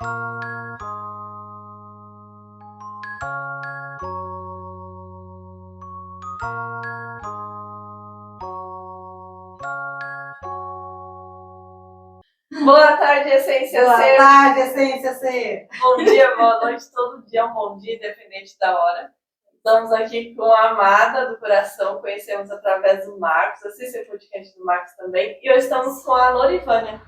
Boa tarde, Essência Boa C. tarde, Essência C. Bom dia, boa noite, todo dia é um bom dia, independente da hora. Estamos aqui com a Amada do Coração, conhecemos através do Marcos, assista o podcast do Marcos também. E hoje estamos com a Lorivânia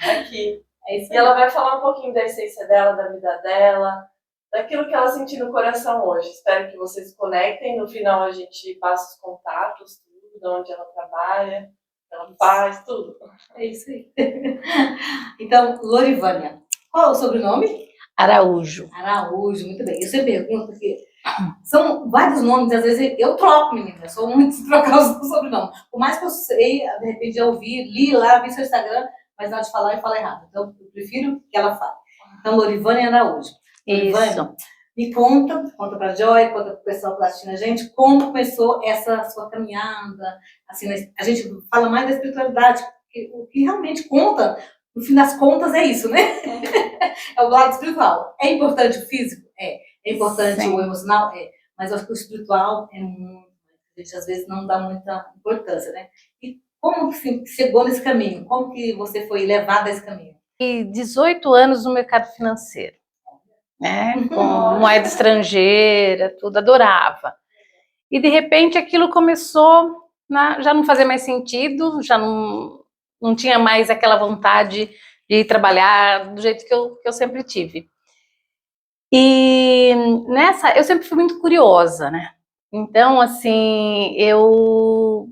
aqui. E ela vai falar um pouquinho da essência dela, da vida dela, daquilo que ela sentiu no coração hoje. Espero que vocês conectem. No final a gente passa os contatos, tudo, de onde ela trabalha, ela faz, tudo. É isso aí. Então, Lorivânia. Qual é o sobrenome? Araújo. Araújo, muito bem. Eu sempre pergunto porque são vários nomes, às vezes eu troco, menina. Eu sou muito de trocar o sobrenome. Por mais que eu sei, de repente já ouvi, li lá, vi seu Instagram, mas na hora de falar eu falo errado. Então, eu prefiro que ela fale. Então, Lorivânia Araújo. Lorivânia, me conta pra Joy, conta pro pessoal que tá assistindo a gente, como começou essa sua caminhada. Assim, a gente fala mais da espiritualidade, porque o que realmente conta, no fim das contas, é isso, né? É o lado espiritual. É importante o físico? É. É importante o emocional? É. Mas eu acho que o espiritual é muito, a gente às vezes não dá muita importância, né? E como que chegou nesse caminho? Como que você foi levada a esse caminho? E 18 anos no mercado financeiro, né? Com moeda estrangeira, tudo, adorava. E de repente aquilo começou já não fazer mais sentido, já não tinha mais aquela vontade de ir trabalhar do jeito que eu sempre tive. E eu sempre fui muito curiosa, né? Então, assim, eu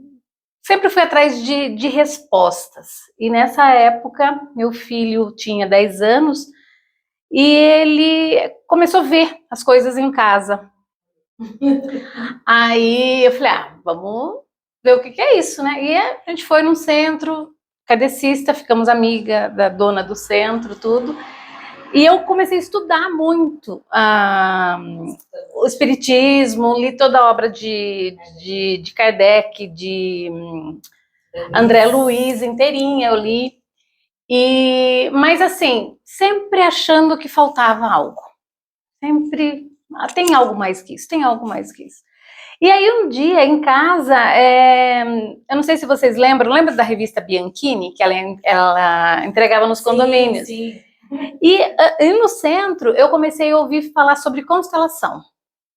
sempre fui atrás de respostas. E nessa época, meu filho tinha 10 anos e ele começou a ver as coisas em casa. Aí eu falei, vamos ver o que é isso, né? E a gente foi num centro kardecista, ficamos amiga da dona do centro, tudo. E eu comecei a estudar muito o espiritismo, li toda a obra de Kardec, de André Luiz inteirinha eu li, mas assim, sempre achando que faltava algo, sempre, tem algo mais que isso, tem algo mais que isso. E aí um dia em casa, eu não sei se vocês lembra da revista Bianchini, que ela entregava nos condomínios? Sim. E no centro eu comecei a ouvir falar sobre constelação.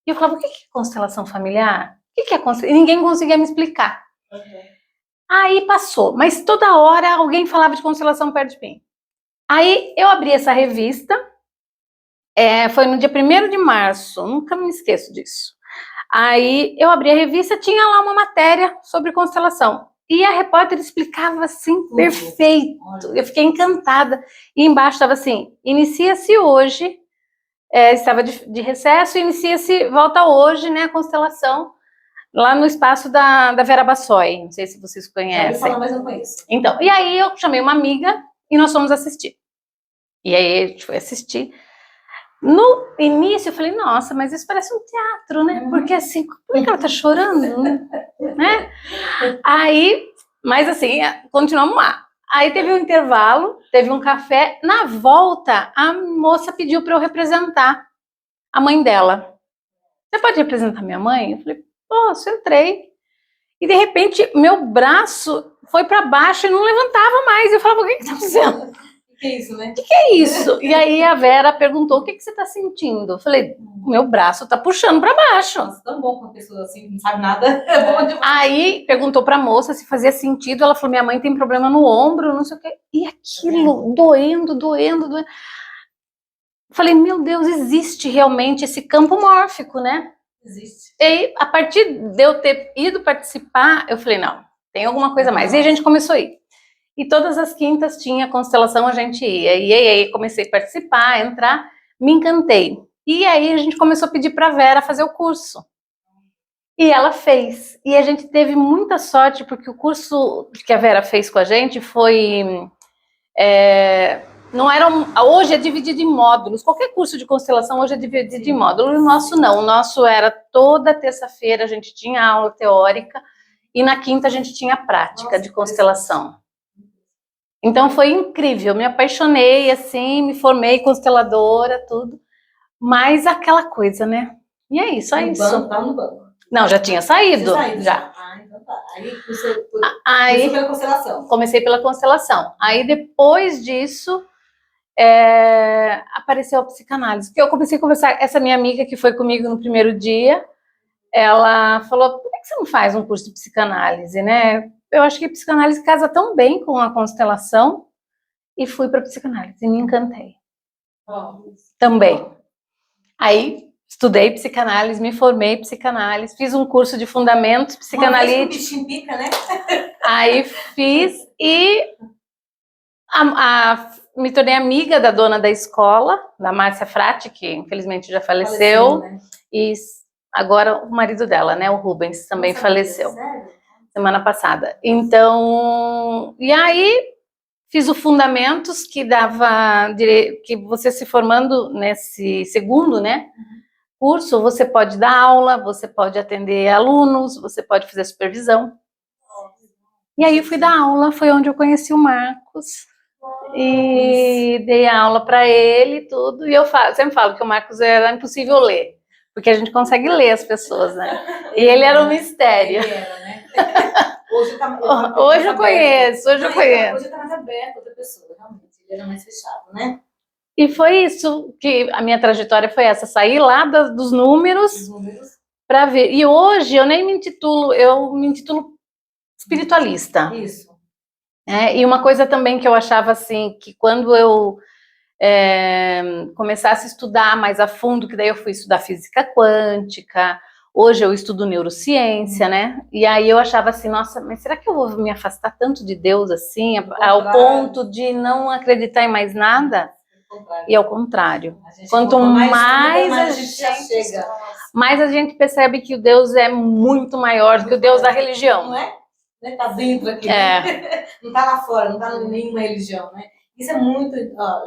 E eu falava, o que é constelação familiar? O que é constelação? E ninguém conseguia me explicar. Aí passou, mas toda hora alguém falava de constelação perto de mim. Aí eu abri essa revista, foi no dia 1º de março, nunca me esqueço disso. Aí eu abri a revista, tinha lá uma matéria sobre constelação. E a repórter explicava assim, perfeito. Eu fiquei encantada. E embaixo estava assim, inicia-se hoje, estava de recesso, inicia-se, volta hoje, né, a constelação, lá no espaço da Vera Bassoi. Não sei se vocês conhecem. Já ouvi falar, mas não conheço. Então, e aí eu chamei uma amiga e nós fomos assistir. E aí a gente foi assistir. No início eu falei, nossa, mas isso parece um teatro, né? Porque assim, como é que ela tá chorando, né? Aí, mas assim, continuamos lá. Aí teve um intervalo, teve um café. Na volta, a moça pediu para eu representar a mãe dela. Você pode representar minha mãe? Eu falei, posso, entrei. E de repente, meu braço foi para baixo e não levantava mais. Eu falava, o que tá acontecendo? O que é isso, né? O que é isso? E aí a Vera perguntou, o que você tá sentindo? Eu falei, meu braço tá puxando para baixo. Nossa, tão bom com uma pessoa assim, que não sabe nada. É bom demais. Aí perguntou pra moça se fazia sentido, ela falou, minha mãe tem problema no ombro, não sei o quê. E aquilo, doendo. Falei, meu Deus, existe realmente esse campo mórfico, né? Existe. E aí, a partir de eu ter ido participar, eu falei, não, tem alguma coisa a mais. E a gente começou a ir. E todas as quintas tinha constelação, a gente ia. E aí comecei a participar, entrar, me encantei. E aí a gente começou a pedir pra Vera fazer o curso. E ela fez. E a gente teve muita sorte, porque o curso que a Vera fez com a gente foi... não era hoje é dividido em módulos. Qualquer curso de constelação hoje é dividido em módulos. O nosso não. O nosso era toda terça-feira a gente tinha aula teórica e na quinta a gente tinha prática de constelação. Então foi incrível, me apaixonei, assim, me formei consteladora, tudo. Mas aquela coisa, né? E é isso, é No isso. banco, tava no banco. Não, já tinha saído. Já. Ah, então tá. Aí você Aí começou pela constelação. comecei pela constelação. Aí depois disso apareceu a psicanálise. Porque eu comecei a conversar, essa minha amiga que foi comigo no primeiro dia, ela falou, por que você não faz um curso de psicanálise, né? Eu acho que a psicanálise casa tão bem com a constelação, e fui para psicanálise e me encantei. Também. Aí estudei psicanálise, me formei em psicanálise, fiz um curso de fundamentos psicanalíticos. Uma vez que o bichinho pica, né? Aí fiz e me tornei amiga da dona da escola, da Márcia Frati, que infelizmente já faleceu, né? e agora o marido dela, né, o Rubens, também faleceu semana passada. Então, e aí fiz o Fundamentos, que dava que você se formando nesse segundo, né, curso, você pode dar aula, você pode atender alunos, você pode fazer supervisão. E aí eu fui dar aula, foi onde eu conheci o Marcos. E dei aula para ele e tudo. E eu sempre falo que o Marcos era impossível ler, porque a gente consegue ler as pessoas, né? E ele era um mistério. Ele era, né? Hoje eu conheço. Hoje tá mais aberto outra pessoa, realmente. Ele era mais fechado, né? E foi isso que a minha trajetória foi essa, sair lá dos números para ver. E hoje eu nem me intitulo, eu me intitulo espiritualista. Isso. E uma coisa também que eu achava assim, que quando eu começasse a estudar mais a fundo, que daí eu fui estudar física quântica, hoje eu estudo neurociência, né? E aí eu achava assim, nossa, mas será que eu vou me afastar tanto de Deus assim, ao ponto de não acreditar em mais nada? E ao contrário, quanto mais a gente mais a gente percebe que o Deus é muito maior do que o Deus da religião. Não é? Tá dentro aqui, né? Não tá lá fora, não tá em nenhuma religião, né? Isso é muito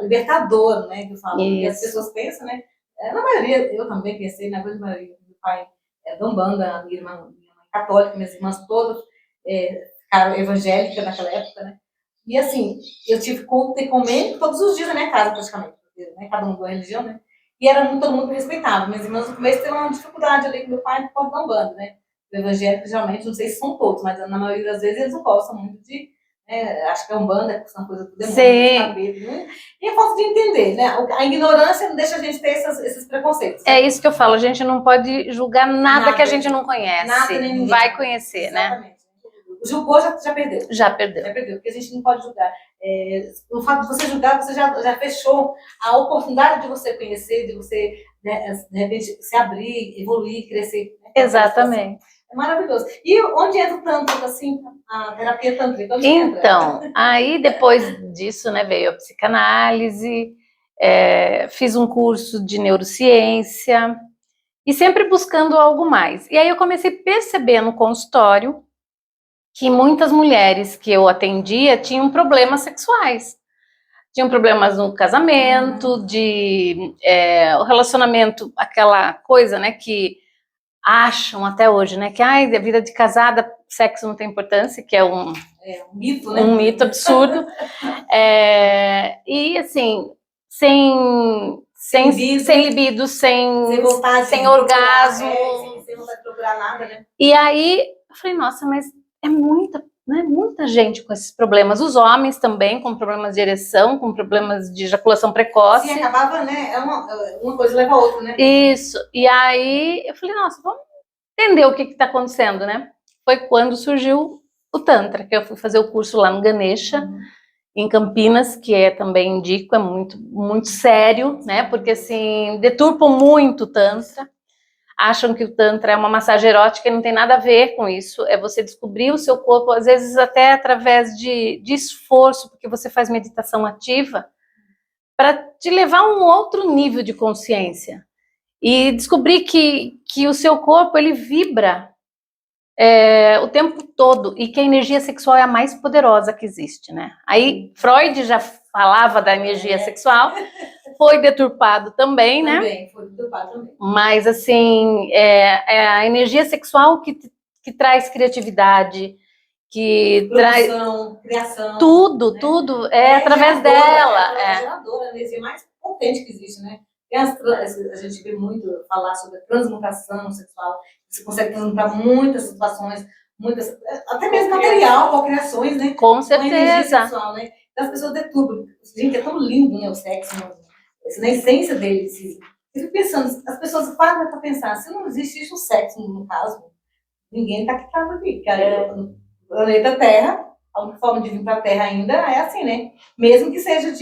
libertador, né? Que eu falo, porque as pessoas pensam, né? Na maioria, eu também pensei, na grande maioria, meu pai é da Umbanda, minha mãe católica, minhas irmãs todas ficaram evangélicas naquela época, né? E assim, eu tive culto e comer todos os dias na minha casa, praticamente, porque, né? Cada um da religião, né? E era todo mundo respeitado. Minhas irmãs no começo teve uma dificuldade ali com meu pai por causa da Umbanda, né? Evangélicos, geralmente, não sei se são todos, mas na maioria das vezes eles não gostam muito de, acho que é Umbanda, que são coisa do demônio, né? E é falta de entender, né? A ignorância não deixa a gente ter esses preconceitos. É isso que eu falo, a gente não pode julgar nada que a gente não conhece. Nada, nem ninguém. Vai conhecer, exatamente, né? Julgou, já perdeu. Já perdeu. Porque a gente não pode julgar. O fato de você julgar, você já fechou a oportunidade de você conhecer, de você, né, de repente, se abrir, evoluir, crescer. Né? Exatamente. É maravilhoso. E onde entra o tântrico, assim, a terapia tântrica? Então, aí depois disso, né, veio a psicanálise, fiz um curso de neurociência, e sempre buscando algo mais. E aí eu comecei a perceber no consultório que muitas mulheres que eu atendia tinham problemas sexuais. Tinham problemas no casamento, o relacionamento, aquela coisa, né, que acham até hoje, né, que a vida de casada, sexo não tem importância, que é um mito, né? Um mito absurdo. E assim, sem libido, sem vontade, sem orgasmo. Sem vontade de procurar nada, né? E aí eu falei, nossa, mas é muita gente com esses problemas. Os homens também com problemas de ereção, com problemas de ejaculação precoce. Sim, acabava, né? Uma coisa leva a outra, né? Isso. E aí eu falei, nossa, vamos entender o que está acontecendo, né? Foi quando surgiu o Tantra, que eu fui fazer o curso lá no Ganesha, em Campinas, que também indico, é muito, muito sério, né? Porque assim, deturpam muito o Tantra. Acham que o Tantra é uma massagem erótica e não tem nada a ver com isso. É você descobrir o seu corpo, às vezes até através de esforço, porque você faz meditação ativa, para te levar a um outro nível de consciência. E descobrir que o seu corpo, ele vibra o tempo todo, e que a energia sexual é a mais poderosa que existe, né? Aí Freud já falava da energia sexual, foi deturpado também, né? Também, foi deturpado também. Mas, assim, é a energia sexual que traz criatividade, que traz Produção, criação. tudo, né? tudo é através dela. É a geradora, a energia mais potente que existe, né? A gente vê muito falar sobre a transmutação sexual. Você consegue transmutar muitas situações, muitas, até mesmo material, cocriações, né? Com Com a energia certeza. sexual, né? Então, as pessoas deturpam. Gente, é tão lindo, né, o sexo, né? Na essência dele. Assim. Eu fico pensando, as pessoas param para pensar, se não existe o sexo, no caso, ninguém está aqui. No planeta Terra, a única forma de vir para a Terra ainda é assim, né? Mesmo que seja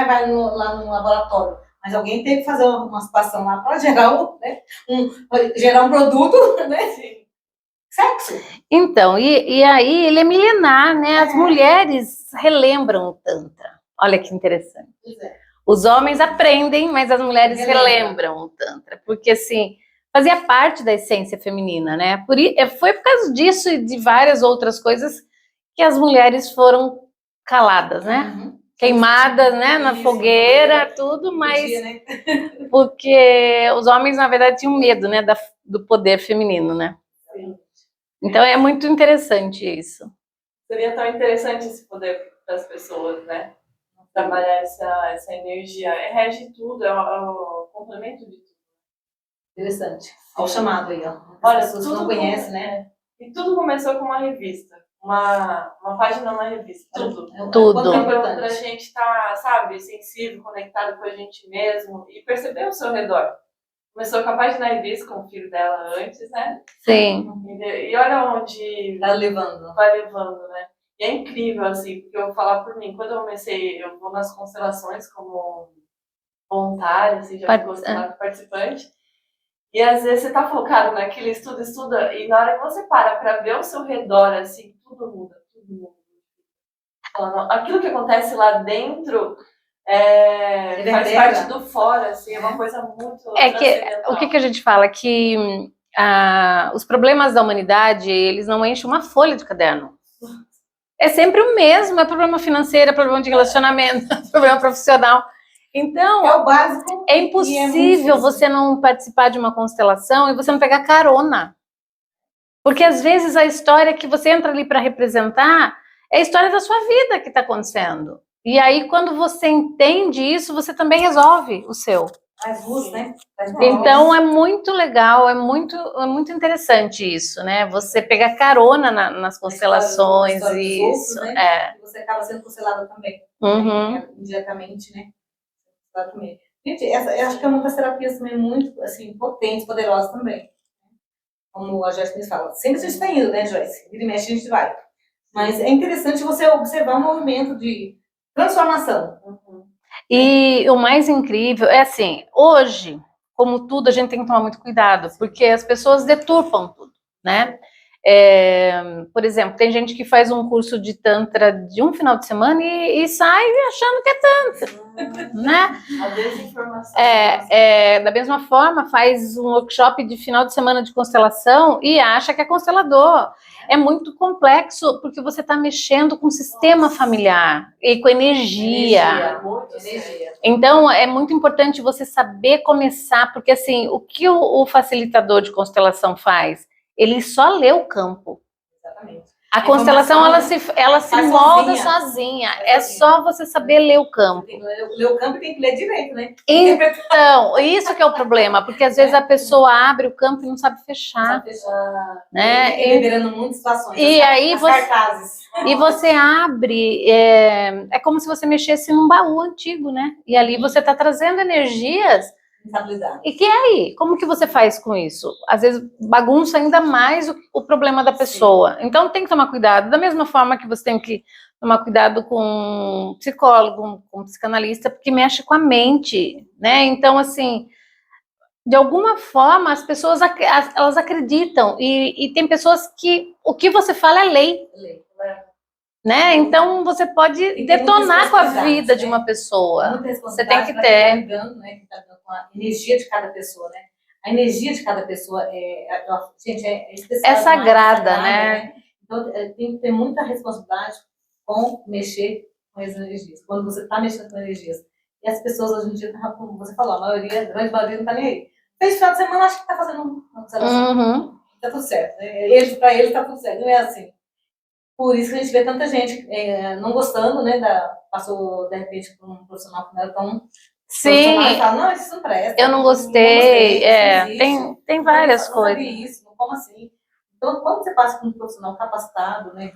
vai lá no laboratório. Mas alguém tem que fazer uma situação lá para gerar gerar um produto, né? Sim. Sexo. Então, e aí ele é milenar, né? As mulheres relembram o Tantra. Olha que interessante. Pois é. Os homens aprendem, mas as mulheres Relembra. relembram o Tantra. Porque, assim, fazia parte da essência feminina, né? Foi por causa disso e de várias outras coisas que as mulheres foram caladas, né? Uhum. Queimadas, né? Na Isso, fogueira, tudo, mas Podia, né? porque os homens, na verdade, tinham medo, né? Do poder feminino, né? Sim. Então é muito interessante isso. Seria tão interessante esse poder para as pessoas, né? Trabalhar essa energia. Rege tudo, é o complemento de tudo. Interessante. Olha o chamado aí, ó. Olha, As pessoas não conhecem, né? E tudo começou com uma revista. Uma página na revista. Tudo. Tudo. Então, pra gente estar, sabe, sensível, conectado com a gente mesmo e perceber o seu redor. Começou com a página na revista, com o filho dela antes, né? Sim. E olha onde Vai levando. vai levando, né? E é incrível, assim, porque eu vou falar por mim. Quando eu comecei, eu vou nas constelações como voluntária, assim, já fui constelado participante. E às vezes você tá focado naquilo, estuda, e na hora que você para pra ver ao seu redor, assim, tudo muda, tudo muda. Aquilo que acontece lá dentro faz parte do fora, assim, é uma coisa muito o que a gente fala? Que os problemas da humanidade, eles não enchem uma folha de caderno. É sempre o mesmo, é problema financeiro, é problema de relacionamento, é problema profissional. Então, é o básico. É impossível você não participar de uma constelação e você não pegar carona. Porque às vezes a história que você entra ali para representar é a história da sua vida que está acontecendo. E aí, quando você entende isso, você também resolve o seu. Faz luz, né? Então é muito legal, é muito interessante isso, né? Você pegar carona nas constelações, isso. Outros, né? Você acaba sendo constelada também. Uhum. Indiretamente, né? Exatamente. Gente, eu acho que é uma das terapias também muito, assim, potentes, poderosas também. Como a Joyce fala. Sempre a gente está indo, né, Joyce? Vira e mexe, a gente vai. Mas é interessante você observar um movimento de transformação. E o mais incrível é assim, hoje, como tudo, a gente tem que tomar muito cuidado, porque as pessoas deturpam tudo, né? Por exemplo, tem gente que faz um curso de Tantra de um final de semana e sai achando que é Tantra, né? A desinformação. Da mesma forma, faz um workshop de final de semana de constelação e acha que é constelador. É muito complexo, porque você está mexendo com o sistema familiar e com energia. Então, é muito importante você saber começar, porque assim, o que o facilitador de constelação faz? Ele só lê o campo. Exatamente. A constelação, ela se molda sozinha. É só você saber ler o campo. Tem que ler o campo e tem que ler direito, né? Então, isso que é o problema, porque às vezes a pessoa abre o campo e não sabe fechar. Né? Tem que liberando muitas situações. E aí cartazes. E você abre, é como se você mexesse num baú antigo, né? E ali você está trazendo energias. E que aí? Como que você faz com isso? Às vezes bagunça ainda mais o problema da pessoa. Sim. Então tem que tomar cuidado. Da mesma forma que você tem que tomar cuidado com um psicólogo, com um psicanalista, porque mexe com a mente, né? Então, assim, de alguma forma as pessoas elas acreditam. E tem pessoas que o que você fala é lei. Né? Então você pode detonar com a vida de uma pessoa. Você tem que ter. Ligando, né? Que tá dando com a energia de cada pessoa, né? A energia de cada pessoa gente, é especial. É sagrada, né? Então tem que ter muita responsabilidade com mexer com as energias. Quando você está mexendo com energias. E as pessoas hoje em dia, como você falou, a grande maioria não está nem aí. Fez final de semana, acho que está fazendo uma observação. Tá tudo certo. Né? Para eles está tudo certo. Não é assim. Por isso que a gente vê tanta gente não gostando, né, passou, de repente, por um profissional que não era tão profissional e Sim, fala, não, isso não presta. eu não gostei. Isso não existe. Tem várias Eu nunca vi coisas. isso, como assim? Então, quando você passa com um profissional capacitado, né,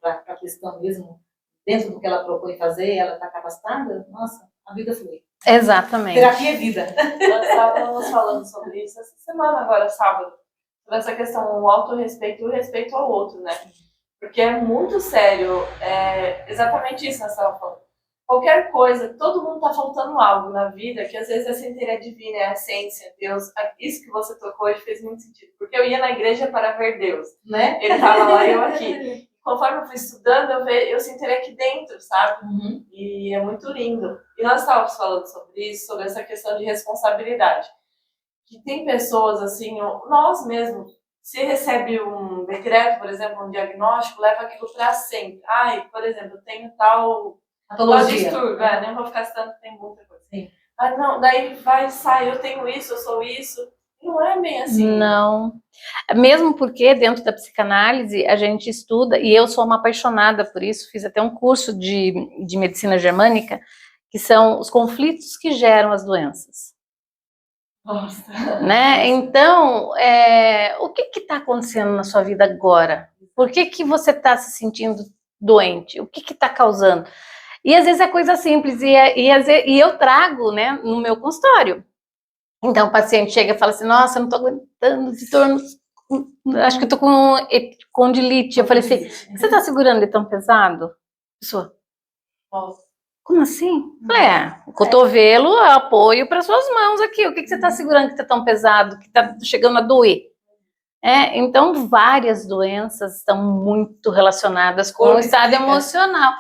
para a questão mesmo, dentro do que ela propõe fazer, ela está capacitada, nossa, a vida flui. Exatamente. Terapia é vida. Nós estávamos falando sobre isso essa semana, agora, sábado, sobre essa questão do autorrespeito e o respeito ao outro, né? Porque é muito sério, exatamente isso que nós estávamos falando. Qualquer coisa, todo mundo está faltando algo na vida, que às vezes a centelha divina, é a essência, Deus. Isso que você tocou hoje fez muito sentido. Porque eu ia na igreja para ver Deus, Né? Ele estava lá e eu aqui. Conforme eu fui estudando, eu sinto ele aqui dentro, sabe? Uhum. E é muito lindo. E nós estávamos falando sobre isso, sobre essa questão de responsabilidade. Que tem pessoas, assim, nós mesmos, se recebe um decreto, por exemplo, um diagnóstico, leva aquilo para sempre. Ai, por exemplo, eu tenho tal distúrbio, nem vou ficar citando, tem muita coisa. Sim. Ah, não, daí sai, eu tenho isso, eu sou isso. Não é bem assim. Não. Mesmo porque dentro da psicanálise a gente estuda, e eu sou uma apaixonada por isso, fiz até um curso de medicina germânica, que são os conflitos que geram as doenças. Nossa. Né? Então, o que está acontecendo na sua vida agora? Por que você está se sentindo doente? O que está causando? E às vezes é coisa simples, e eu trago, né, no meu consultório. Então o paciente chega e fala assim, nossa, eu não estou aguentando de dor, acho que eu estou com condilite. Eu falei assim, você está segurando ele tão pesado? Pessoa, como assim? Eu falei, o cotovelo é apoio para suas mãos aqui, o que você está segurando que está tão pesado, que está chegando a doer? Então, várias doenças estão muito relacionadas com o estado emocional.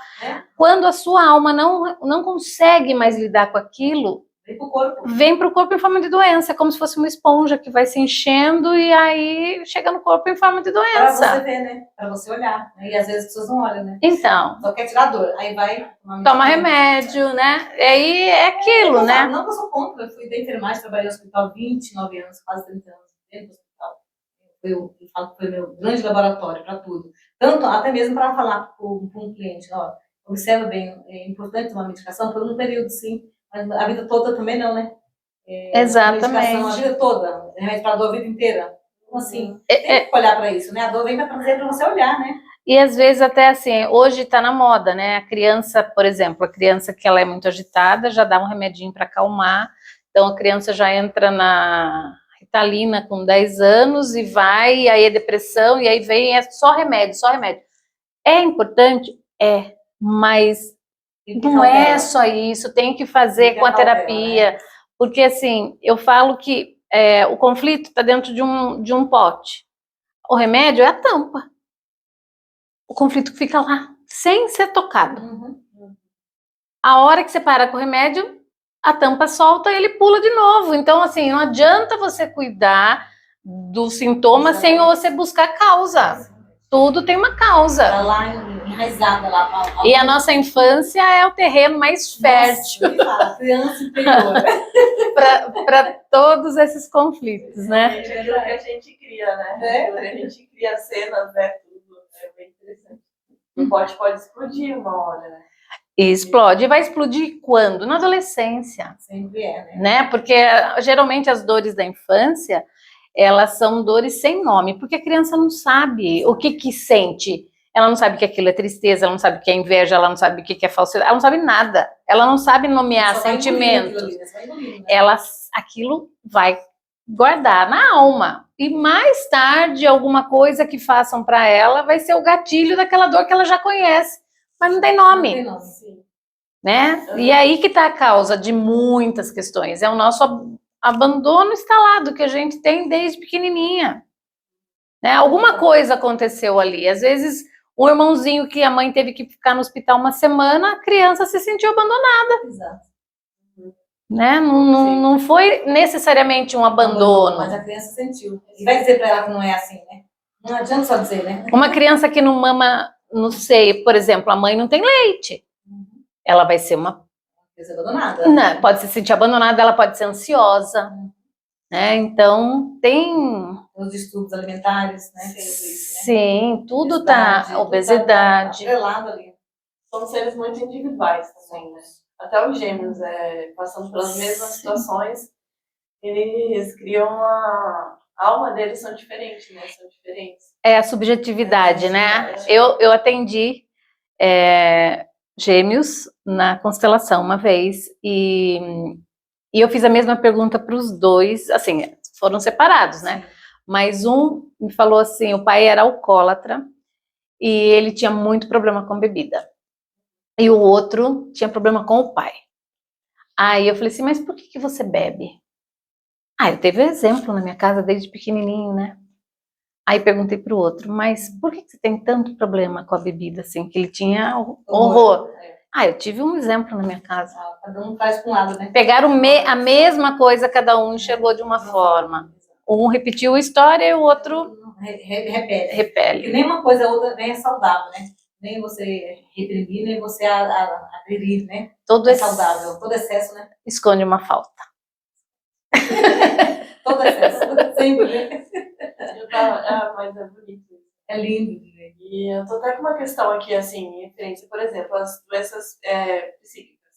Quando a sua alma não consegue mais lidar com aquilo, vem para o corpo em forma de doença, é como se fosse uma esponja que vai se enchendo e aí chega no corpo em forma de doença. Para você ver, né? Para você olhar. E às vezes as pessoas não olham, né? Então. Só quer tirar dor. Aí vai. Toma remédio, né? E aí é aquilo, né? Não que eu sou contra. Eu fui da enfermagem, trabalhei no hospital 29 anos, quase 30 anos dentro do hospital. Eu falo que foi meu grande laboratório para tudo. Tanto, até mesmo para falar para um cliente, ó, observa bem, é importante uma medicação por um período, sim, mas a vida toda também não, né? Exatamente. A vida toda, remédio para a dor a vida inteira. Então, assim, tem que olhar para isso, né? A dor vem para trazer para você olhar, né? E às vezes até assim, hoje está na moda, né? A criança, por exemplo, a criança que ela é muito agitada, já dá um remedinho para acalmar, então a criança já entra na Ritalina com 10 anos e vai, e aí é depressão, e aí vem, é só remédio, só remédio. É importante? Mas não é só isso, tem que fazer com a terapia, porque assim, eu falo que o conflito está dentro de um pote, o remédio é a tampa, o conflito fica lá, sem ser tocado. A hora que você para com o remédio, a tampa solta e ele pula de novo. Então, assim, não adianta você cuidar do sintoma sem você buscar causa. Tudo tem uma causa. Tá lá enraizada lá. E a nossa infância é o terreno mais fértil. Nossa, criança interior. para todos esses conflitos, né? É aquilo que a gente cria, né? A gente cria cenas, né? Tudo. É bem interessante. O pote pode explodir uma hora, né? E explode. E vai explodir quando? Na adolescência. Sempre né? Porque geralmente as dores da infância, elas são dores sem nome, porque a criança não sabe o que sente. Ela não sabe que aquilo é tristeza, ela não sabe o que é inveja, ela não sabe o que é falsidade, ela não sabe nada. Ela não sabe nomear sentimentos. Aquilo vai guardar na alma. E mais tarde, alguma coisa que façam para ela vai ser o gatilho daquela dor que ela já conhece. Mas não tem nome. Né? E aí que está a causa de muitas questões. É o nosso abandono instalado que a gente tem desde pequenininha. Né? Alguma coisa aconteceu ali. Às vezes, um irmãozinho que a mãe teve que ficar no hospital uma semana, a criança se sentiu abandonada. Exato. Né? Não foi necessariamente um abandono. Mas a criança sentiu. E vai dizer para ela que não é assim, né? Não adianta só dizer, né? Uma criança que não mama no seio, por exemplo, a mãe não tem leite. Ela vai ser uma... abandonada. Não, pode se sentir abandonada, ela pode ser ansiosa. Né? Então, tem os distúrbios alimentares, né? Sim, tudo tá, obesidade. Atrelado ali. São seres muito individuais também, né? Até os gêmeos, passando pelas mesmas situações, eles criam a alma deles são diferentes, né? São diferentes. É a subjetividade, né? Eu atendi gêmeos na constelação uma vez e eu fiz a mesma pergunta para os dois, assim, foram separados, né? Mas um me falou assim, o pai era alcoólatra e ele tinha muito problema com bebida. E o outro tinha problema com o pai. Aí eu falei assim, mas por que você bebe? Eu teve um exemplo na minha casa desde pequenininho, né? Aí perguntei pro outro, mas por que você tem tanto problema com a bebida, assim, que ele tinha horror? Eu tive um exemplo na minha casa. Cada um faz com um lado, né? Pegaram a mesma coisa, cada um enxergou de uma forma. Um repetiu a história e o outro repele. E nem uma coisa ou outra nem é saudável, né? Nem você reprimir, nem você aderir, né? Todo é saudável, todo excesso, né? Esconde uma falta. Todo excesso, sempre, né? Mas é bonito. É lindo. E eu tô até com uma questão aqui, assim, em referência, por exemplo, as doenças psíquicas.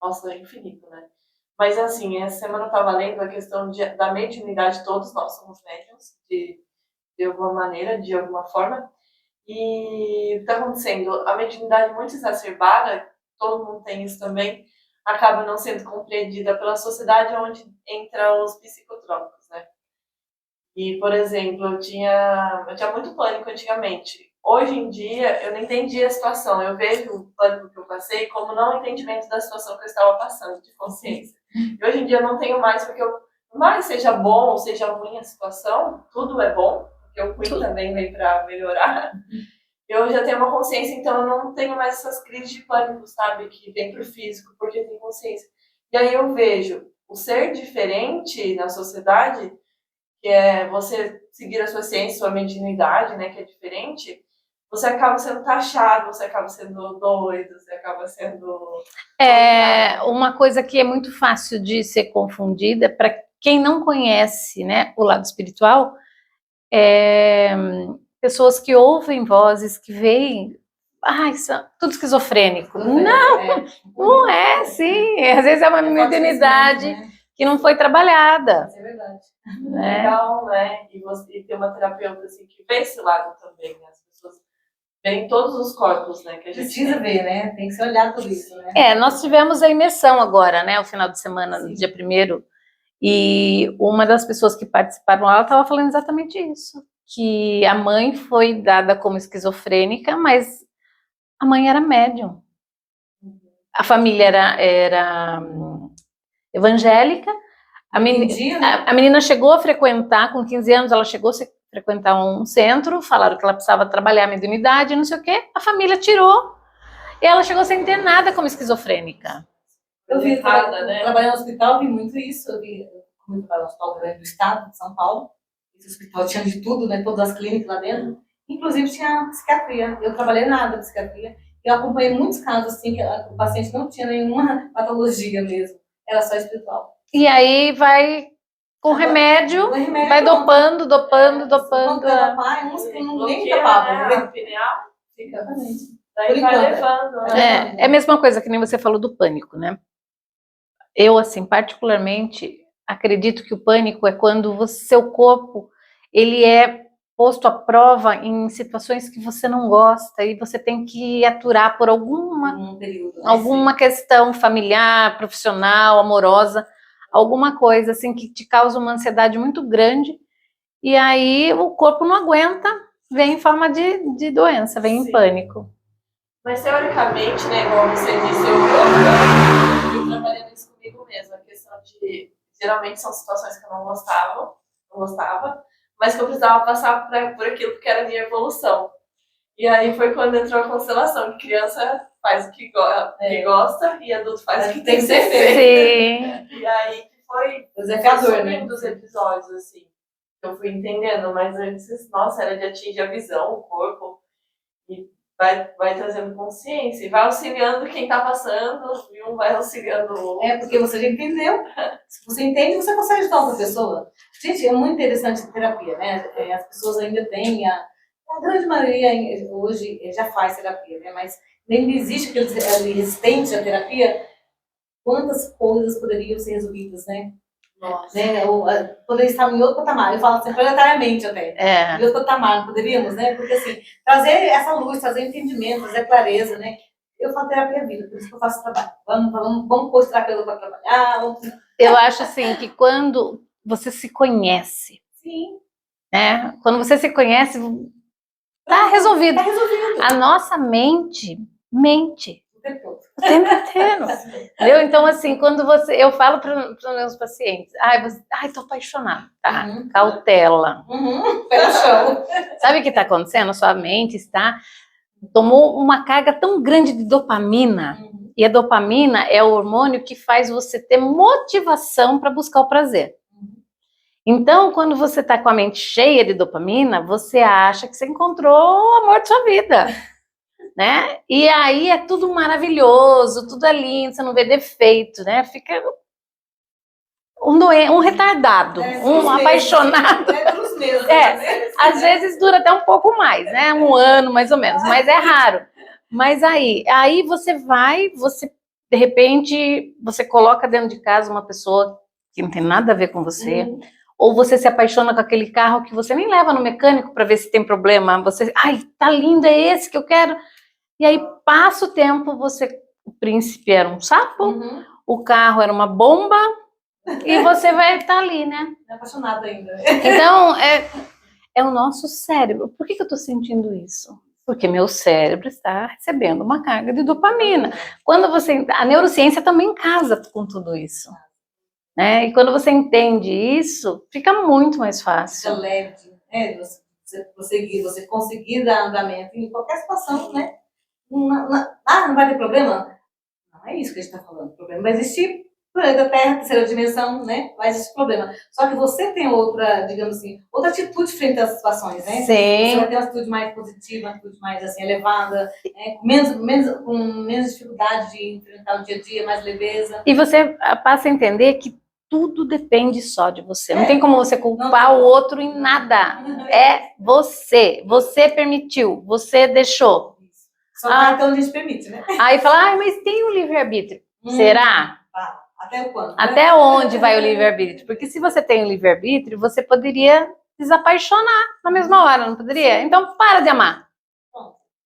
Nossa, é infinito, né? Mas, assim, essa semana eu tava lendo a questão da mediunidade, todos nós somos médiuns, de alguma maneira, de alguma forma. E o que está acontecendo? A mediunidade muito exacerbada, todo mundo tem isso também, acaba não sendo compreendida pela sociedade, onde entra os psicotrópicos, né? E, por exemplo, eu tinha muito pânico antigamente. Hoje em dia, eu não entendi a situação. Eu vejo o pânico que eu passei como não entendimento da situação que eu estava passando, de consciência. E hoje em dia eu não tenho mais, porque por mais seja bom ou seja ruim a situação, tudo é bom, porque o ruim também vem para melhorar. Eu já tenho uma consciência, então eu não tenho mais essas crises de pânico, sabe? Que vem pro físico, porque tem consciência. E aí eu vejo o ser diferente na sociedade, que é você seguir a sua ciência, sua mediunidade, né? Que é diferente, você acaba sendo taxado, você acaba sendo doido, você acaba sendo... Uma coisa que é muito fácil de ser confundida, para quem não conhece, né, o lado espiritual, pessoas que ouvem vozes, que veem, são tudo esquizofrênico. Não é, sim. Às vezes é uma mediunidade que não foi trabalhada. É verdade. Legal, né? E ter uma terapeuta assim, que vê esse lado também, né? As pessoas veem todos os corpos, né? Que a gente precisa ver, né? Tem que se olhar tudo isso, né? Nós tivemos a imersão agora, né? O final de semana, no dia 1º, e uma das pessoas que participaram lá, ela estava falando exatamente isso. Que a mãe foi dada como esquizofrênica, mas a mãe era médium. A família era evangélica. A menina chegou a frequentar, com 15 anos, ela chegou a frequentar um centro, falaram que ela precisava trabalhar a mediunidade, não sei o quê. A família tirou e ela chegou sem ter nada como esquizofrênica. Eu vi, trabalhando no hospital, vi muito isso. Eu vi muito para o Hospital do Estado de São Paulo. Esse hospital tinha de tudo, né? Todas as clínicas lá dentro. Inclusive tinha psiquiatria. Eu trabalhei na área da psiquiatria. Eu acompanhei muitos casos assim que o paciente não tinha nenhuma patologia mesmo. Era só espiritual. E aí vai com remédio, vai dopando. Quando ela vai, uns que não nem tapavam, né? Exatamente. Daí vai levando, né? É a mesma coisa que nem você falou do pânico, né? Eu, assim, particularmente, acredito que o pânico é quando seu corpo, ele é posto à prova em situações que você não gosta e você tem que aturar por alguma questão familiar, profissional, amorosa, alguma coisa assim que te causa uma ansiedade muito grande e aí o corpo não aguenta, vem em forma de doença, vem em pânico. Mas teoricamente, né, igual você disse, eu trabalhando isso comigo mesmo, a questão de, geralmente são situações que eu não gostava, mas que eu precisava passar por aquilo que era a minha evolução. E aí foi quando entrou a constelação, que criança faz o que gosta e adulto faz o que tem que ser feito. E aí foi desafiador, né? Dos episódios, assim, eu fui entendendo, mas antes, nossa, era de atingir a visão, o corpo, e vai trazendo consciência e vai auxiliando quem tá passando, e um vai auxiliando o outro. Porque você já entendeu. Se você entende, você consegue ajudar outra pessoa. Gente, é muito interessante a terapia, né? As pessoas ainda têm, a grande maioria hoje já faz terapia, né? Mas ainda existe aquele resistente à terapia. Quantas coisas poderiam ser resolvidas, né? Nossa. Né? Ou poderia estar em outro patamar. Eu falo assim, planetariamente até. Em outro patamar, poderíamos, né? Porque assim, trazer essa luz, trazer entendimento, trazer clareza, né? Eu falo terapia vida, por isso que eu faço trabalho. Vamos pôr esse terapeuta para trabalhar. Eu acho assim que quando você se conhece, Sim. né? Quando você se conhece, tá resolvido. Tá resolvido. A nossa mente mente. O tempo todo. O tempo inteiro. Entendeu? Então, assim, quando eu falo para os meus pacientes, tô apaixonada, tá? Uhum. Cautela. Pé no chão. Sabe o que está acontecendo? Sua mente tomou uma carga tão grande de dopamina, e a dopamina é o hormônio que faz você ter motivação para buscar o prazer. Então, quando você está com a mente cheia de dopamina, você acha que você encontrou o amor de sua vida. Né? E aí é tudo maravilhoso, tudo é lindo, você não vê defeito, né? Fica um retardado, um apaixonado. Às vezes dura até um pouco mais, né? Um ano mais ou menos, mas é raro. Mas aí você de repente, você coloca dentro de casa uma pessoa que não tem nada a ver com você. Ou você se apaixona com aquele carro que você nem leva no mecânico para ver se tem problema. Você, tá lindo, é esse que eu quero. E aí passa o tempo, o príncipe era um sapo, o carro era uma bomba, e você vai estar ali, né? Apaixonada ainda. Então, é o nosso cérebro. Por que eu estou sentindo isso? Porque meu cérebro está recebendo uma carga de dopamina. A neurociência também casa com tudo isso. Né? E quando você entende isso, fica muito mais fácil. Fica leve, né? Você conseguir dar andamento em qualquer situação, né? Não vai ter problema? Não é isso que a gente está falando. O problema vai existir, planeta Terra, terceira dimensão, né? Vai existir problema. Só que você tem outra, digamos assim, outra atitude frente às situações, né? Sim. Você vai ter uma atitude mais positiva, uma atitude mais assim, elevada, né? Com menos dificuldade de enfrentar o dia a dia, mais leveza. E você passa a entender que tudo depende só de você. Não tem como você culpar o outro em nada. É você. Você permitiu, você deixou. Só que então a gente permite, né? Aí fala, mas tem o livre-arbítrio. Será? Até quando? Até onde vai o livre-arbítrio? Porque se você tem o livre-arbítrio, você poderia desapaixonar na mesma hora, não poderia? Então para de amar.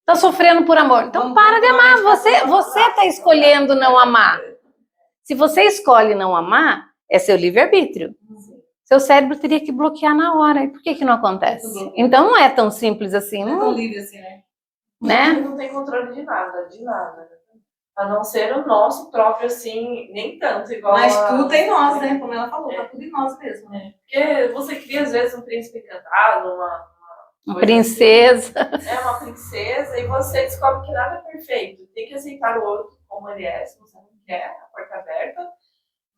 Tá sofrendo por amor. Então para de amar. Você tá escolhendo não amar. Se você escolhe não amar, é seu livre-arbítrio. Seu cérebro teria que bloquear na hora. E por que não acontece? Então não é tão simples assim. Não é tão livre assim, né? Não tem controle de nada, A não ser o nosso próprio, assim, nem tanto igual. Mas tudo tem nós, né? Como ela falou, tá tudo em nós mesmo, né? Porque você cria, às vezes, um príncipe encantado, uma princesa. Assim, uma princesa, e você descobre que nada é perfeito. Tem que aceitar o outro como ele é, se você não quer, a porta aberta.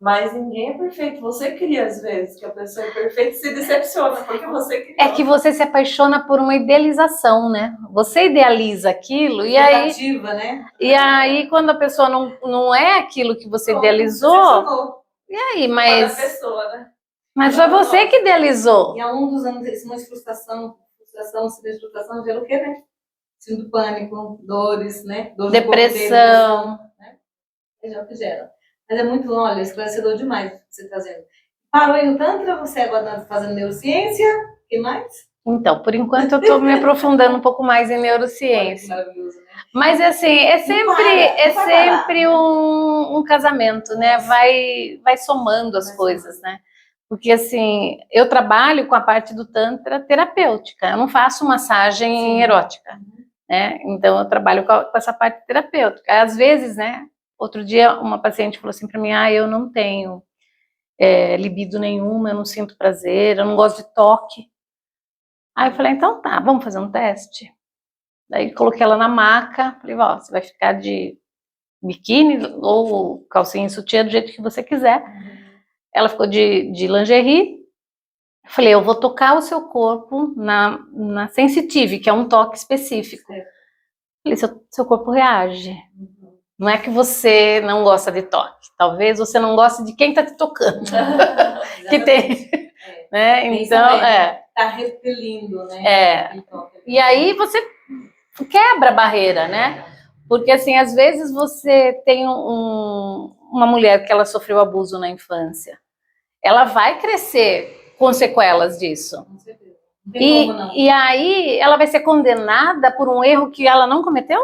Mas ninguém é perfeito. Você cria, às vezes, que a pessoa é perfeita e se decepciona, porque você cria. É que você se apaixona por uma idealização, né? Você idealiza aquilo e aí... né? E aí, quando a pessoa não é aquilo que você idealizou... E aí, mas... Pessoa, né? Mas foi você que idealizou. E há um dos anos, esse monte de frustração, gera o quê, né? Síndrome do pânico, dores, né? Dores depressão. Né? É o que gera. Mas é muito, olha, esclarecedor demais o que você está trazendo. Parou aí no Tantra, você agora está fazendo neurociência, o que mais? Então, por enquanto eu estou me aprofundando um pouco mais em neurociência. Maravilhoso, né? Mas assim, é sempre um casamento, né? Vai somando as coisas, né? Porque assim, eu trabalho com a parte do Tantra terapêutica, eu não faço massagem erótica, né? Então eu trabalho com essa parte terapêutica. Às vezes, né? Outro dia uma paciente falou assim para mim, eu não tenho libido nenhuma, eu não sinto prazer, eu não gosto de toque. Aí eu falei, então tá, vamos fazer um teste? Daí coloquei ela na maca, falei, você vai ficar de biquíni ou calcinha e sutiã do jeito que você quiser. Ela ficou de lingerie. Falei, eu vou tocar o seu corpo na sensitive, que é um toque específico. falei, seu corpo reage. Não é que você não gosta de toque, talvez você não goste de quem está te tocando. Que tem, né? Então, Tá repelindo, né? E aí você quebra a barreira, né? Porque, assim, às vezes você tem uma mulher que ela sofreu abuso na infância. Ela vai crescer com sequelas disso. Com certeza. Não tem como, não. E aí ela vai ser condenada por um erro que ela não cometeu?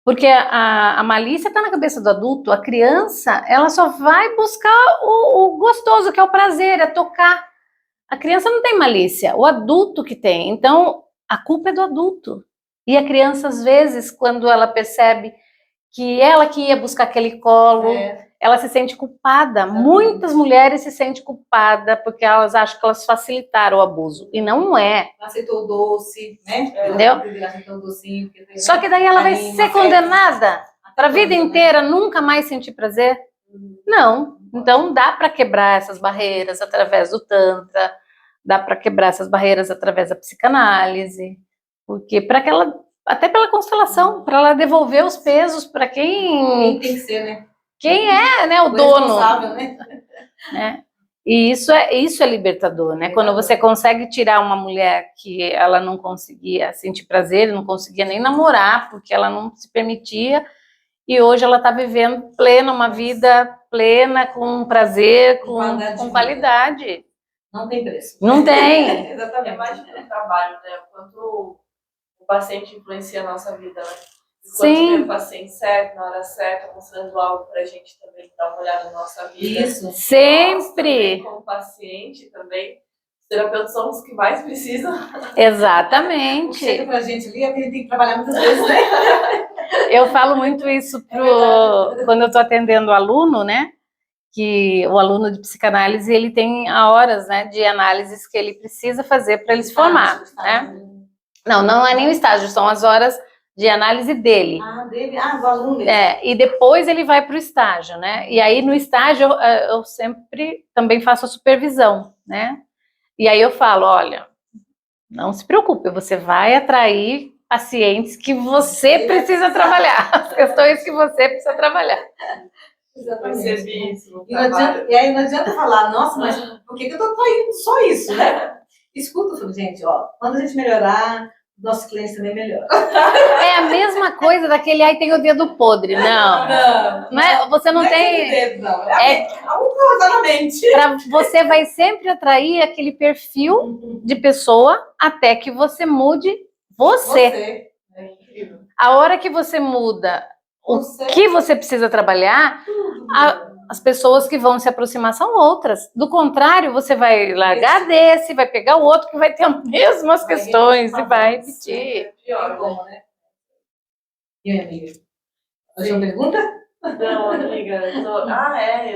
Porque a malícia está na cabeça do adulto. A criança, ela só vai buscar o gostoso, que é o prazer, é tocar. A criança não tem malícia, o adulto que tem. Então, a culpa é do adulto. E a criança, às vezes, quando ela percebe que ela que ia buscar aquele colo, ela se sente culpada. Muitas mulheres se sentem culpadas porque elas acham que elas facilitaram o abuso. E não é. Ela aceitou o doce, né? Entendeu? Ela aceitou o docinho. Só que daí ela vai ser condenada para a vida inteira, nunca mais sentir prazer? Não. Então dá para quebrar essas barreiras através do Tantra, dá para quebrar essas barreiras através da psicanálise, porque para que ela, até pela constelação, para ela devolver os pesos para Quem tem que ser, né? Quem é, né, o dono. Né? E isso é libertador, né? Quando você consegue tirar uma mulher que ela não conseguia sentir prazer, não conseguia nem namorar, porque ela não se permitia, e hoje ela está vivendo plena, uma vida plena, com prazer, com qualidade. Não tem preço. Não tem. Exatamente. É mais do trabalho, né? O quanto o paciente influencia a nossa vida, né? Sim. Quando o paciente certo, na hora certa, mostrando algo pra gente também dar uma olhada na nossa vida. Isso. Sempre. Nós, como paciente também, os terapeutas são os que mais precisam. Exatamente. Chega pra gente ali, é que a gente tem que trabalhar muitas vezes, né? Eu falo muito isso quando eu tô atendendo o aluno, né? Que o aluno de psicanálise, ele tem horas, né, de análises que ele precisa fazer para ele se formar, né? Não é nem o estágio, são as horas de análise dele. Dele? Do aluno dele. E depois ele vai para o estágio, né? E aí no estágio eu sempre também faço a supervisão, né? E aí eu falo, olha, não se preocupe, você vai atrair pacientes que você precisa trabalhar, as questões que você precisa trabalhar. Percebi isso. E aí não adianta falar, nossa, mas por que eu tô traindo só isso, né? Escuta, gente, ó, quando a gente melhorar, nossos clientes também melhoram. É a mesma coisa daquele, aí tem o dedo podre, não é, você não tem... Dedo, não. Exatamente. Você vai sempre atrair aquele perfil de pessoa até que você mude você. É incrível. A hora que você muda o que você precisa trabalhar, as pessoas que vão se aproximar são outras. Do contrário, você vai largar desse, vai pegar o outro que vai ter as mesmas questões e vai repetir. É pior, né? E aí, amiga? Alguma pergunta? Não, amiga, eu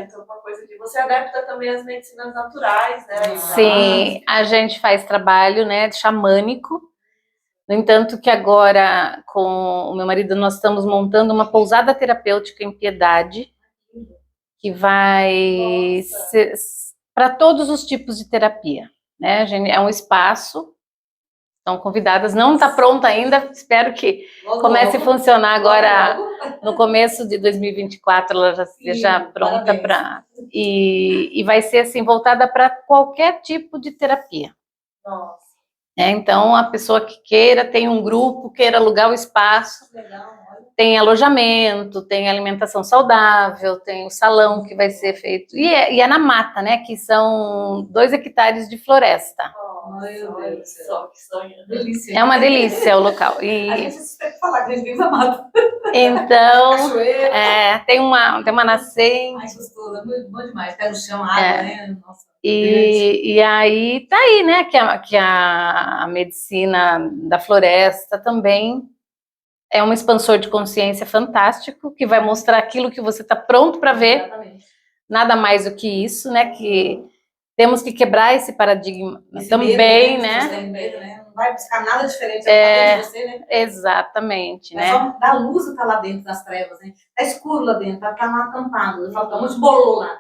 tô com uma coisa que você adapta também as medicinas naturais, né? Sim, a gente faz trabalho, né, xamânico. No entanto, que agora, com o meu marido, nós estamos montando uma pousada terapêutica em Piedade, que vai ser para todos os tipos de terapia, né? É um espaço, estão convidadas, não está pronta ainda, espero que comece a funcionar agora, no começo de 2024, ela já esteja pronta para... E vai ser, assim, voltada para qualquer tipo de terapia. Nossa. Então, a pessoa que queira, tem um grupo, queira alugar o espaço, tem alojamento, tem alimentação saudável, tem o salão que vai ser feito, e é na mata, né, que são 2 hectares de floresta. Meu Deus, que sonho. Delícia. É uma delícia o local. A gente suspeita falar que a gente vive na mata. Então, Cachoeira. tem uma nascente. Ai, gostoso, é bom demais. Pé no chão, água, né? Nossa. E aí tá aí, né, que a medicina da floresta também é um expansor de consciência fantástico, que vai mostrar aquilo que você está pronto para ver. Exatamente. Nada mais do que isso, né, que temos que quebrar esse paradigma também, medo, né? Não vai buscar nada diferente de você, né? Exatamente, mas né? só da luz tá lá dentro das trevas, né? Tá escuro lá dentro, tá lá acampado. Eu falo, tá muito bolou lá.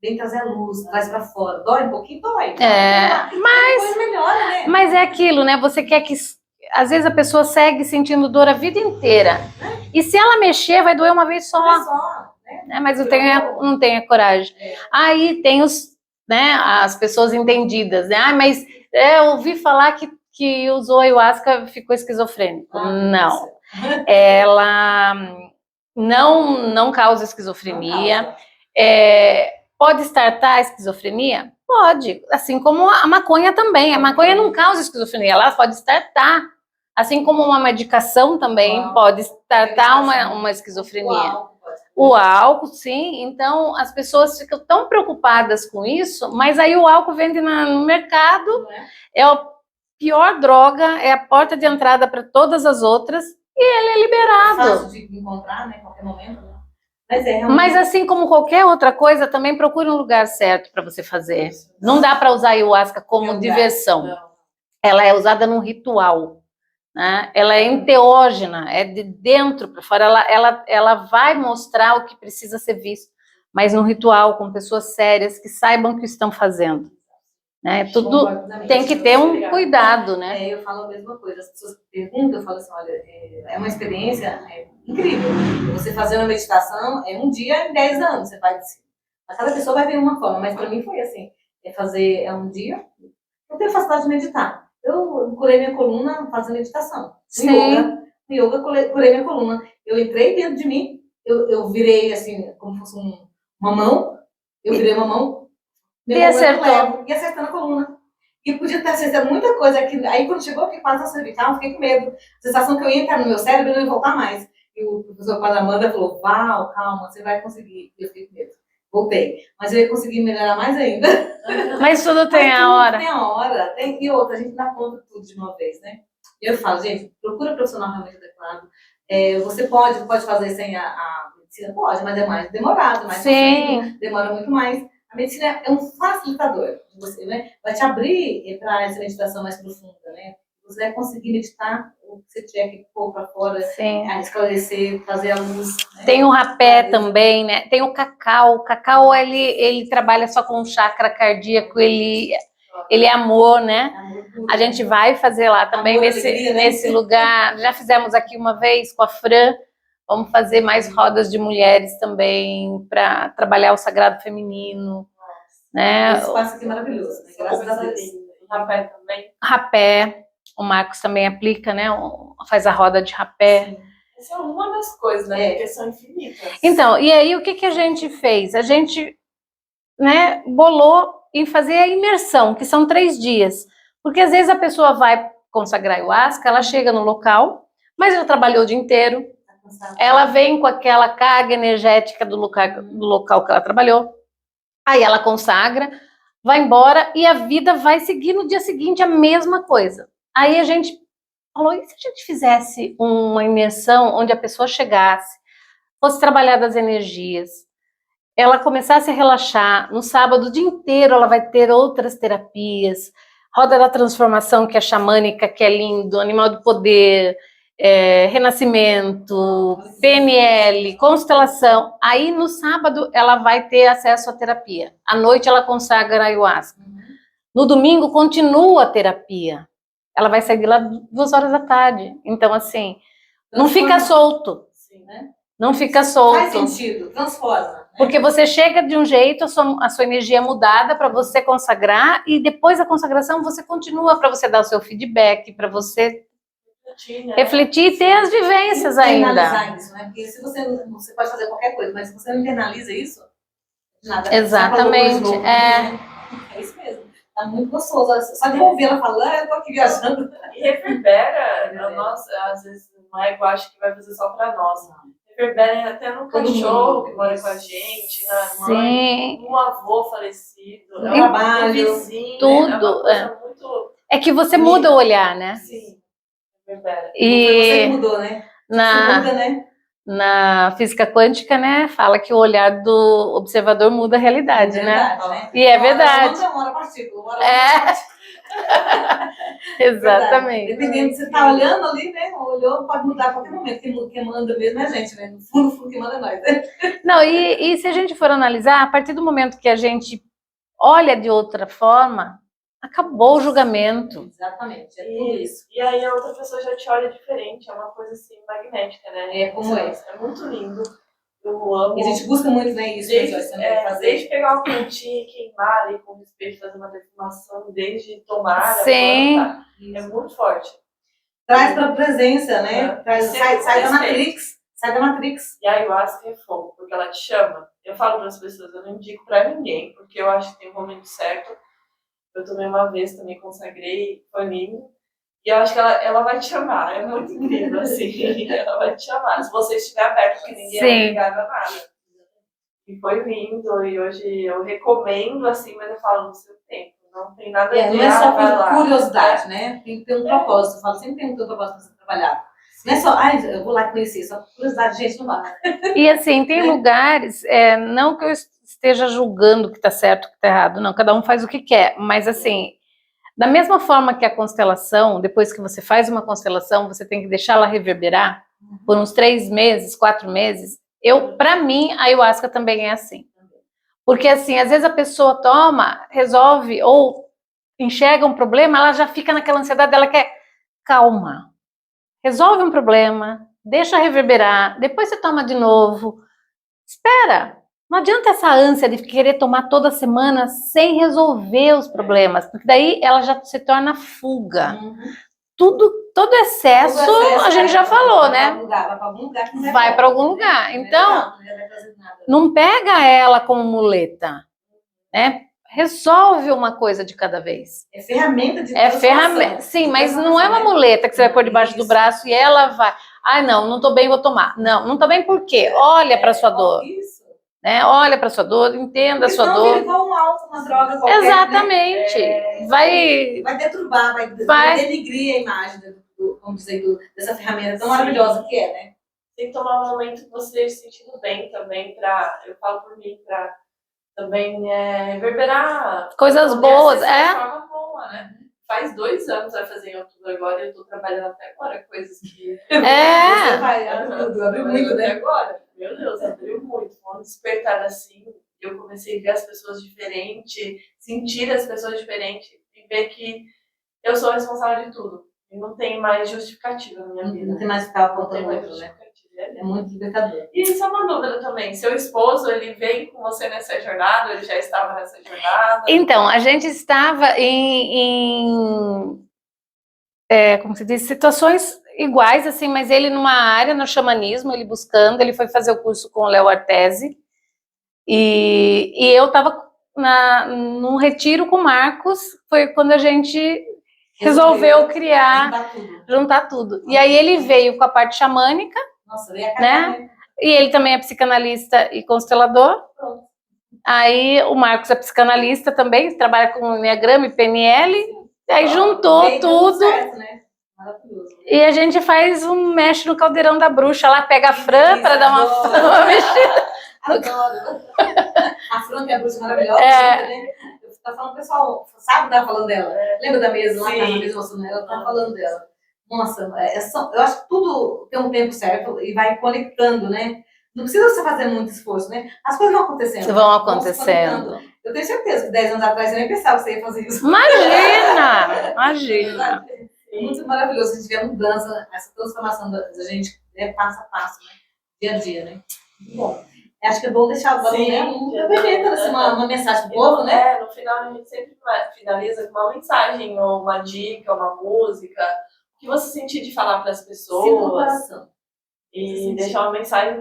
Vem trazer a luz, traz pra fora. Dói um pouquinho? Dói. Mas depois melhora, né? Mas é aquilo, né? Você quer que às vezes a pessoa segue sentindo dor a vida inteira. E se ela mexer, vai doer uma vez só. Né? Mas não tem a coragem. Aí tem né, as pessoas entendidas, né? Mas eu ouvi falar que usou ayahuasca ficou esquizofrênico. Não. Ela não causa esquizofrenia. Pode startar a esquizofrenia? Pode. Assim como a maconha também. A maconha não causa esquizofrenia, ela pode startar. Assim como uma medicação também pode startar uma esquizofrenia. O álcool, sim. Então, as pessoas ficam tão preocupadas com isso, mas aí o álcool vende no mercado, é a pior droga, é a porta de entrada para todas as outras, e ele é liberado. É fácil de encontrar, né, em qualquer momento, né? Mas assim como qualquer outra coisa, também procure um lugar certo para você fazer. Não dá para usar a ayahuasca como diversão. Ela é usada num ritual. Né? Ela é enteógena, é de dentro para fora, ela vai mostrar o que precisa ser visto, mas no ritual, com pessoas sérias que saibam o que estão fazendo. Né? Tudo tem que ter um cuidado, né? Eu falo a mesma coisa, as pessoas perguntam, eu falo assim, olha, é uma experiência incrível. Você fazendo a meditação é um dia em 10 anos, você vai assim. Cada pessoa vai ver uma forma, mas para mim foi assim, é um dia, eu tenho facilidade de meditar. Eu curei minha coluna fazendo meditação. No yoga, curei minha coluna. Eu entrei dentro de mim, eu virei assim, como fosse uma mão, eu virei uma mão, e acertou. E acertando a coluna. E eu podia ter acertado muita coisa. Aí quando chegou, eu fiquei quase a cervical, eu fiquei com medo. A sensação que eu ia entrar no meu cérebro e não ia voltar mais. E o professor Padamanda falou, Val, calma, você vai conseguir. E eu fiquei com medo. Voltei. Mas eu ia conseguir melhorar mais ainda. Mas tudo tem a hora. Tem a hora. E outra, a gente dá conta de tudo de uma vez, né? Eu falo, gente, procura um profissional realmente adequado. Você pode fazer sem a medicina? Pode, mas é mais demorado. Demora muito mais. A medicina é um facilitador de você, né? Vai te abrir para essa meditação mais profunda, né? Você vai conseguir meditar o que você tiver que pôr para fora, esclarecer, trazer a luz. Né? Tem o rapé também, né? Tem o cacau. O cacau, ele trabalha só com o chakra cardíaco, ele é amor, né? A gente vai fazer lá também nesse lugar. Já fizemos aqui uma vez com a Fran. Vamos fazer mais rodas de mulheres também para trabalhar o sagrado feminino. Né? Esse espaço aqui é maravilhoso, né? Graças a Deus. Rapé também. Rapé. O Marcos também aplica, né? Faz a roda de rapé. Sim. Essa é uma das coisas, né? Porque são infinitas. Então, e aí o que a gente fez? A gente, né, bolou em fazer a imersão, que são 3 dias. Porque às vezes a pessoa vai consagrar ayahuasca, ela chega no local, mas ela trabalhou o dia inteiro, ela vem com aquela carga energética do local que ela trabalhou, aí ela consagra, vai embora e a vida vai seguir no dia seguinte a mesma coisa. Aí a gente falou, e se a gente fizesse uma imersão onde a pessoa chegasse, fosse trabalhar das energias, ela começasse a relaxar, no sábado o dia inteiro ela vai ter outras terapias, roda da transformação, que é xamânica, que é lindo, animal do poder, renascimento, PNL, constelação. Aí no sábado ela vai ter acesso à terapia. À noite ela consagra a ayahuasca. No domingo continua a terapia. Ela vai sair de lá 2 horas da tarde. Então, assim, não fica solto. Né? Não fica solto. Faz sentido, transforma. Né? Porque você chega de um jeito, a sua energia é mudada para você consagrar, e depois da consagração você continua para você dar o seu feedback, para você refletir e ter as vivências ainda. Internalizar isso, né? Porque se você pode fazer qualquer coisa, mas se você não internaliza isso, nada. Exatamente. É isso mesmo. Tá muito gostoso. Só de ouvir ela falando, eu tô aqui viajando. E reverbera, às vezes não é igual, acho que vai fazer só pra nós. Reverbera até no cachorro que mora com a gente, na mãe, no avô falecido, no trabalho, vizinho, tudo. É que você muda o olhar, né? Sim, reverbera. E você mudou, né? Você muda, né? Na física quântica, né, fala que o olhar do observador muda a realidade, né? E é verdade. Mora partícula, Exatamente. Dependendo de você tá olhando ali, né? Olhou, pode mudar a qualquer momento. Quem manda mesmo é a gente, né? No fundo, quem manda é nós, né? Não, e se a gente for analisar, a partir do momento que a gente olha de outra forma, Acabou o julgamento. Exatamente, é tudo isso. E aí a outra pessoa já te olha diferente, é uma coisa assim magnética, né? É como é. É muito lindo. Eu amo. E a gente busca muito, né, isso, Desde pegar uma plantinha e queimar ali com o respeito, fazer uma defumação, desde tomar Sim. a planta, é muito forte. Traz para a presença, né? Sai da Matrix. Sai da Matrix. E a ayahuasca é fogo, porque ela te chama. Eu falo para as pessoas, eu não indico para ninguém, porque eu acho que tem um momento certo. Eu tomei uma vez, também consagrei, foi lindo. E eu acho que ela vai te chamar, é muito incrível, assim. Ela vai te chamar, se você estiver aberto, porque ninguém é obrigado a nada. E foi lindo, e hoje eu recomendo, assim, mas eu falo no seu tempo. Não tem nada a ver. Não é só por curiosidade, né? Tem que ter um propósito. Eu falo, sempre tem que ter um propósito para você trabalhar. Não é só, eu vou lá conhecer, só por curiosidade, gente, não vai. E assim, tem lugares, não que eu esteja julgando o que está certo, o que está errado, não, cada um faz o que quer, mas assim, da mesma forma que a constelação, depois que você faz uma constelação, você tem que deixar ela reverberar por uns 3 meses, 4 meses. Para mim, a ayahuasca também é assim. Porque assim, às vezes a pessoa toma, resolve, ou enxerga um problema, ela já fica naquela ansiedade, ela quer calma. Resolve um problema, deixa reverberar, depois você toma de novo. Espera, não adianta essa ânsia de querer tomar toda semana sem resolver os problemas, porque daí ela já se torna fuga. Todo excesso, a gente já falou, né? Vai para algum lugar. Vai para algum lugar. Então, não pega ela como muleta, né? Resolve uma coisa de cada vez. É ferramenta de ferramenta. Sim, mas não é uma muleta que você vai pôr debaixo do braço e ela vai. Não tô bem, vou tomar. Não tô bem por quê? Olha para sua dor. Isso. Né? Olha para sua dor, entenda a sua dor. Igual um álcool, uma droga qualquer. Exatamente. Né? Vai deturbar, vai denigrir a imagem vamos dizer, dessa ferramenta tão maravilhosa que é, né? Tem que tomar um momento que você se sentindo bem também, eu falo por mim, para também reverberar coisas boas, de forma boa, né? Faz 2 anos, vai fazer em outubro agora, e eu tô trabalhando até agora, coisas que... Você vai, abriu muito, né? Agora, meu Deus, abriu muito. Foi um despertar assim, eu comecei a ver as pessoas diferentes, sentir as pessoas diferentes, e ver que eu sou responsável de tudo. E não tem mais justificativa na minha vida. Não tem mais que ficar apontando outro, né? É muito libertador. E isso é uma dúvida também. Seu esposo, ele veio com você nessa jornada? Ele já estava nessa jornada? Então, a gente estava como se diz, situações iguais, assim, mas ele numa área, no xamanismo, ele buscando, ele foi fazer o curso com o Léo Artesi, e eu estava num retiro com o Marcos, foi quando a gente resolveu criar, juntar tudo. E aí ele veio com a parte xamânica, nossa, veio a né? E ele também é psicanalista e constelador. Aí o Marcos é psicanalista também, trabalha com Enneagrama e PNL. Aí juntou tudo. Certo, né? Maravilhoso. E a gente faz mexe no caldeirão da bruxa lá, pega a Fran para dar uma mexida. Adoro. A Fran, que é a bruxa maravilhosa, né? Tá falando, o pessoal sabe que tava falando dela. Lembra da mesa lá, na mesa mostrando ela? Tava falando dela. Nossa, eu acho que tudo tem um tempo certo e vai conectando, né? Não precisa você fazer muito esforço, né? As coisas vão acontecendo. Vão acontecendo. Eu tenho certeza que 10 anos atrás eu nem pensava que você ia fazer isso. Imagina! É muito maravilhoso a gente ver a mudança, essa transformação da gente, né, passo a passo, né? Dia a dia, né? Bom, acho que é bom deixar agora, né? Uma mensagem pro povo, né? No final a gente sempre finaliza com uma mensagem, ou uma dica, uma música, o que você sentir de falar para as pessoas. E deixar uma mensagem,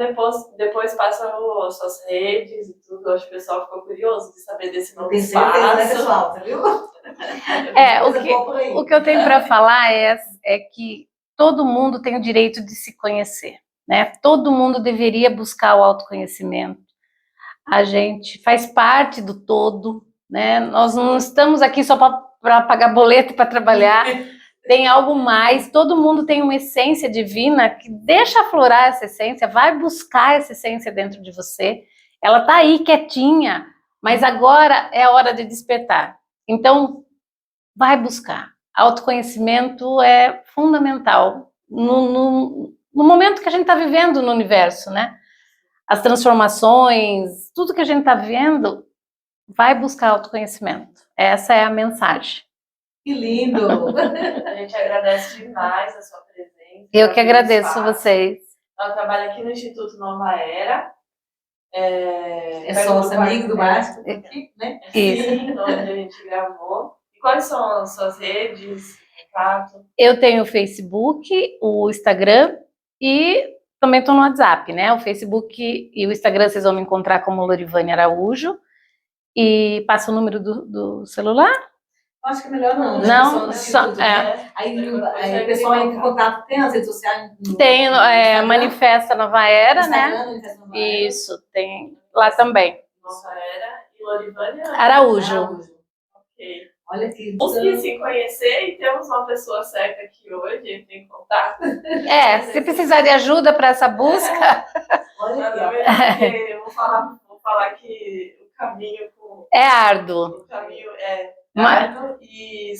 depois passa as suas redes e tudo. Acho que o pessoal ficou curioso de saber desse novo espaço. Né, pessoal? Tá, viu? O que eu tenho para falar é que todo mundo tem o direito de se conhecer, né? Todo mundo deveria buscar o autoconhecimento. A gente faz parte do todo, né? Nós não estamos aqui só para pagar boleto, para trabalhar. Tem algo mais, todo mundo tem uma essência divina que deixa aflorar essa essência, vai buscar essa essência dentro de você. Ela está aí quietinha, mas agora é a hora de despertar. Então, vai buscar. Autoconhecimento é fundamental no momento que a gente está vivendo no universo, né? As transformações, tudo que a gente está vivendo, vai buscar autoconhecimento. Essa é a mensagem. Que lindo! A gente agradece demais a sua presença. Eu que pelo agradeço espaço. vocês. Ela trabalha aqui no Instituto Nova Era. É sócio amigo do Márcio, aqui, né? Isso. Sim, onde a gente gravou. E quais são as suas redes, contato? Eu tenho o Facebook, o Instagram e também estou no WhatsApp, né? O Facebook e o Instagram vocês vão me encontrar como Lorivane Araújo. E passa o número do celular? Acho que é melhor não, né? Não, Pessoal, só- né? Aí o pessoal entra em contato, tem as redes sociais? Tem Instagram? Manifesta Nova Era, né? Instagram, Manifesta Nova Era. Isso, tem lá também. Nova Era e Lorivane Araújo. Ok. Olha que... Busque se conhecer e temos uma pessoa certa aqui hoje, entre em contato. Se precisar de ajuda para essa busca, Olha aqui, ó. Porque eu vou falar que o caminho é árduo. o caminho é Mas árduo e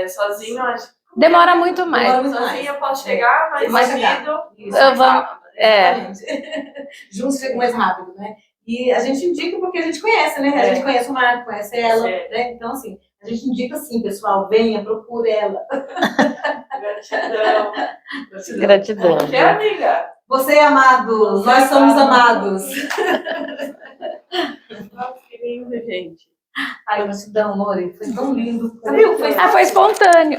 sozinho acho que demora muito mais. Demora muito sozinho mais. eu posso chegar, mas Vai unido Isso. Eu vou- rápido. Exatamente. Juntos chega mais rápido, né? E a gente indica porque a gente conhece, né? A gente conhece o Marco, conhece ela, né? Então, assim, a gente indica assim, pessoal, venha, procure ela. Gratidão. Gratidão. Que amiga? Você é amado, nós somos amados. Nossa, que lindo, gente. Ai, gratidão, Lore, foi tão lindo. Você viu? Foi espontâneo.